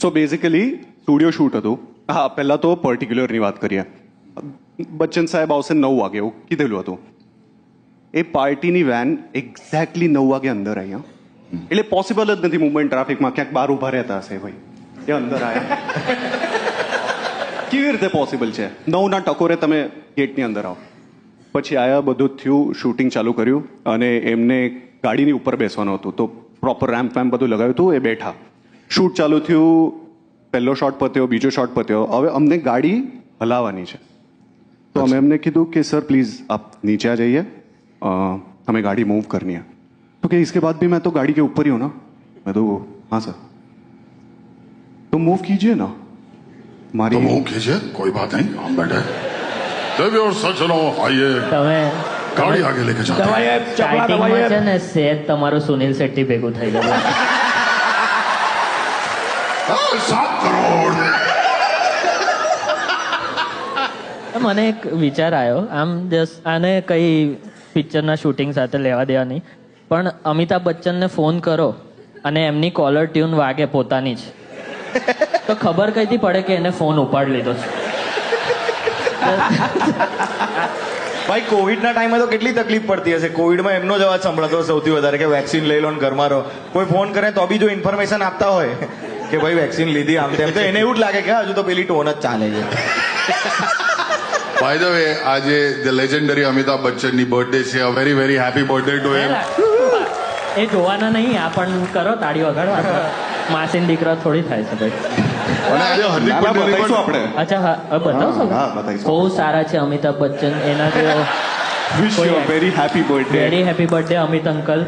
So basically studio shoot હતું. હા, પહેલાં તો પર્ટિક્યુલરની વાત કરીએ. બચ્ચન સાહેબ આવશે 9 વાગે એવું કીધેલું હતું. એ પાર્ટીની વેન એક્ઝેક્ટલી 9 વાગે અંદર આવી. એટલે પોસિબલ જ નથી મુંબઈ ટ્રાફિકમાં ક્યાંક બહાર ઊભા રહેતા હશે ભાઈ, એ અંદર આવ્યા. કેવી રીતે પોસિબલ છે? 9ના ટકોરે તમે ગેટની અંદર આવો. પછી આયા, બધું જ થયું, શૂટિંગ ચાલુ કર્યું અને એમને ગાડીની ઉપર બેસવાનું હતું, તો પ્રોપર રેમ્પ વેમ્પ બધું લગાવ્યું હતું. એ બેઠા, શૂટ ચાલુ થયું, પહેલો શોટ પત્યો, બીજો શોટ પત્યો. હવે અમને ગાડી હલાવવાની છે, તો અમે એમને કીધું કે સર પ્लीज आप नीचे आ जाइए, हमें गाड़ी मूव करनी है. तो क्या इसके बाद भी मैं तो गाड़ी के ऊपर ही हूँ ना? मैं तो हाँ सर. तो मूव कीजिए ना. तो मूव कीजिए, कोई बात नहीं, हम बैठे. देवी और सज्जनों, आइए, તમે गाड़ी आगे लेके जाते हैं. સ્ટાર્ટિંગમાં છે ને સેજ તમારું સુનિલ શેટ્ટી ભેગું થઈ ગયું. 7 करोड़. મને એક વિચાર આવ્યો, આમ જસ્ટ આને કઈ પિક્ચરના શૂટિંગ સાથે લેવા દેવા નહીં, પણ અમિતાભ બચ્ચનને ફોન કરો અને એમની કોલર ટ્યુન વાગે પોતાની જ, તો ખબર કઈથી પડે કે એને ફોન ઉપાડી લીધો છે? ભાઈ કોવિડના ટાઈમે તો કેટલી તકલીફ પડતી હશે. કોવિડમાં એમનો જ અવાજ સંભળાતો હશે સૌથી વધારે કે વેક્સિન લઈ લો ને ઘરમાં રહો. કોઈ ફોન કરે તો બી જો ઇન્ફોર્મેશન આપતા હોય કે ભાઈ વેક્સિન લીધી આમ તેમ, તો એને એવું જ લાગે કે હજુ તો પેલી ટોન જ ચાલે છે. By the way, આજે the legendary અમિતાભ બચ્ચનની બર્થડે છે. A very very happy birthday to him. એ જોવાના નહીં, આ પણ કરો તાળી વગાડવા. માસીન દીકરા થોડી થાય છે ભાઈ. અને આજે હાર્દિક ના, પટેલની બતાવીશું પણ આપણે. અચ્છા, હા, બતાવશો? હા, બતાવીશું. બહુ સારા છે અમિતાભ બચ્ચન. એના જેવો wish you a very happy birthday. Very happy birthday Amit uncle.